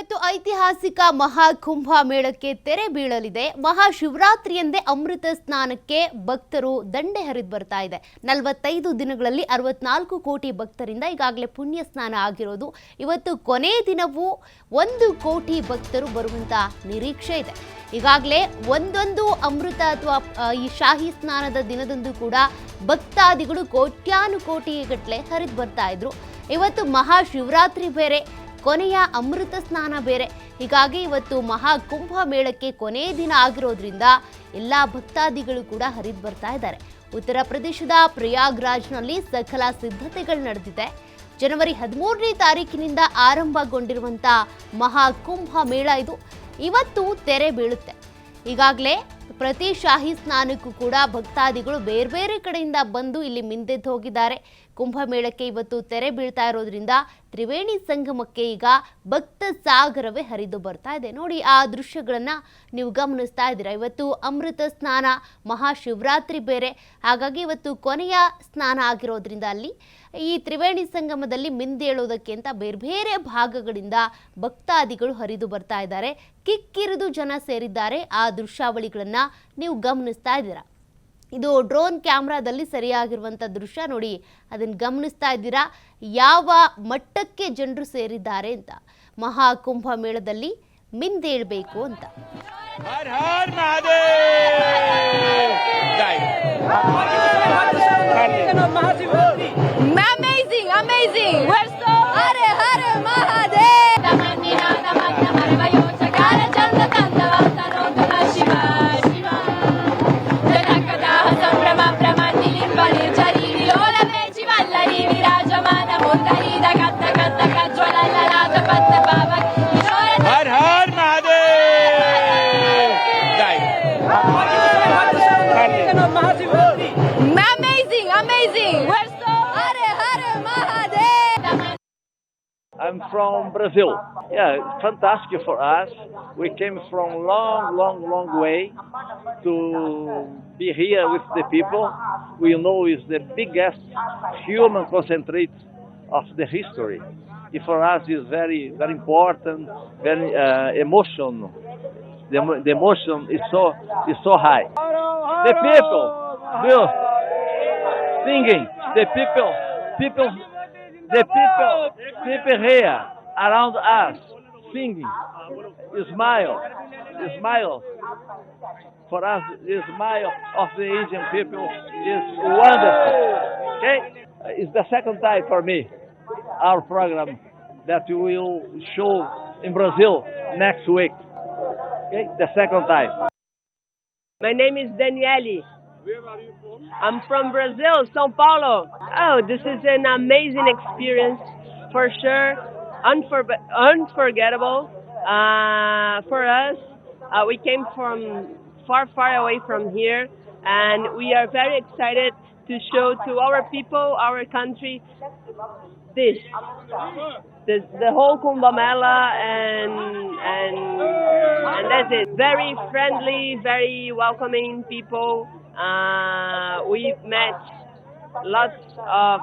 ಇವತ್ತು ಐತಿಹಾಸಿಕ ಮಹಾಕುಂಭ ಮೇಳಕ್ಕೆ ತೆರೆ ಬೀಳಲಿದೆ. ಮಹಾಶಿವರಾತ್ರಿಯಂದೇ ಅಮೃತ ಸ್ನಾನಕ್ಕೆ ಭಕ್ತರು ದಂಡೆ ಹರಿದು ಬರ್ತಾ ಇದೆ. 45 ದಿನಗಳಲ್ಲಿ 64 ಕೋಟಿ ಭಕ್ತರಿಂದ ಈಗಾಗಲೇ ಪುಣ್ಯ ಸ್ನಾನ ಆಗಿರೋದು. ಇವತ್ತು ಕೊನೆ ದಿನವೂ 1 ಕೋಟಿ ಭಕ್ತರು ಬರುವಂತ ನಿರೀಕ್ಷೆ ಇದೆ. ಈಗಾಗಲೇ ಒಂದೊಂದು ಅಮೃತ ಅಥವಾ ಈ ಶಾಹಿ ಸ್ನಾನದ ದಿನದಂದು ಕೂಡ ಭಕ್ತಾದಿಗಳು ಕೋಟ್ಯಾನುಕೋಟಿ ಗಟ್ಟಲೆ ಹರಿದು ಬರ್ತಾ ಇದ್ರು. ಇವತ್ತು ಮಹಾಶಿವರಾತ್ರಿ ಬೇರೆ, ಕೊನೆಯ ಅಮೃತ ಸ್ನಾನ ಬೇರೆ. ಹೀಗಾಗಿ ಇವತ್ತು ಮಹಾಕುಂಭ ಮೇಳಕ್ಕೆ ಕೊನೆ ದಿನ ಆಗಿರೋದ್ರಿಂದ ಎಲ್ಲ ಭಕ್ತಾದಿಗಳು ಕೂಡ ಹರಿದು ಬರ್ತಾ ಇದ್ದಾರೆ. ಉತ್ತರ ಪ್ರದೇಶದ ಪ್ರಯಾಗ್ರಾಜ್ನಲ್ಲಿ ಸಕಲ ಸಿದ್ಧತೆಗಳು ನಡೆದಿದೆ. ಜನವರಿ 13ನೇ ತಾರೀಕಿನಿಂದ ಆರಂಭಗೊಂಡಿರುವಂಥ ಮಹಾಕುಂಭ ಮೇಳ ಇದು ಇವತ್ತು ತೆರೆ ಬೀಳುತ್ತೆ. ಈಗಾಗಲೇ ಪ್ರತಿ ಶಾಹಿ ಸ್ನಾನಕ್ಕೂ ಕೂಡ ಭಕ್ತಾದಿಗಳು ಬೇರೆ ಬೇರೆ ಕಡೆಯಿಂದ ಬಂದು ಇಲ್ಲಿ ಮಿಂದೆದ್ದು ಹೋಗಿದ್ದಾರೆ. ಕುಂಭಮೇಳಕ್ಕೆ ಇವತ್ತು ತೆರೆ ಬೀಳ್ತಾ ಇರೋದ್ರಿಂದ ತ್ರಿವೇಣಿ ಸಂಗಮಕ್ಕೆ ಈಗ ಭಕ್ತ ಸಾಗರವೇ ಹರಿದು ಬರ್ತಾ ಇದೆ. ನೋಡಿ, ಆ ದೃಶ್ಯಗಳನ್ನ ನೀವು ಗಮನಿಸ್ತಾ ಇದ್ದೀರಾ. ಇವತ್ತು ಅಮೃತ ಸ್ನಾನ, ಮಹಾಶಿವರಾತ್ರಿ ಬೇರೆ, ಹಾಗಾಗಿ ಇವತ್ತು ಕೊನೆಯ ಸ್ನಾನ ಆಗಿರೋದ್ರಿಂದ ಅಲ್ಲಿ ಈ ತ್ರಿವೇಣಿ ಸಂಗಮದಲ್ಲಿ ಮಿಂದೇಳೋದಕ್ಕೆ ಅಂತ ಬೇರೆ ಬೇರೆ ಭಾಗಗಳಿಂದ ಭಕ್ತಾದಿಗಳು ಹರಿದು ಬರ್ತಾ ಇದ್ದಾರೆ. ಕಿಕ್ಕಿರಿದು ಜನ ಸೇರಿದ್ದಾರೆ. ಆ ದೃಶ್ಯಾವಳಿಗಳನ್ನ ನೀವು ಗಮನಿಸ್ತಾ ಇದ್ದೀರಾ. ಇದು ಡ್ರೋನ್ ಕ್ಯಾಮ್ರಾದಲ್ಲಿ ಸರಿಯಾಗಿರುವಂಥ ದೃಶ್ಯ ನೋಡಿ, ಅದನ್ನು ಗಮನಿಸ್ತಾ ಇದ್ದೀರಾ ಯಾವ ಮಟ್ಟಕ್ಕೆ ಜನರು ಸೇರಿದ್ದಾರೆ ಅಂತ. ಮಹಾಕುಂಭ ಮೇಳದಲ್ಲಿ ಮಿಂದೇಳಬೇಕು ಅಂತ. Amazing, amazing. We're so Hare Hare Mahadev. Tamanina namanna marvayo chakara chanda kanta vatano tuna shiva shiva. Janakada sambrama pramati limbali chari lola vechi vallari virajamana mundari da katta katta kajwala lalata patta baba. Har Har Mahadev. Jai. Amazing, amazing. We're so Hare Hare Mahadev. I'm from Brazil. Yeah, it's fantastic for us. We came from long way to be here with the people. We know it's the biggest human concentrate of the history. It for us is very important, very emotional. The emotion is so high. The people, singing. The people here around us singing, smile. For us, the smile of the Indian people is wonderful. Okay, it's the second time for me our program that we will show in Brazil next week. Okay, the second time. My name is Daniele. Where are you from? I'm from Brazil, São Paulo. Oh, this is an amazing experience for sure. Unforgettable for us. We came from far away from here, and we are very excited to show to our people, our country, the whole Kumbh Mela, and that's it. Very friendly, very welcoming people. We met lots of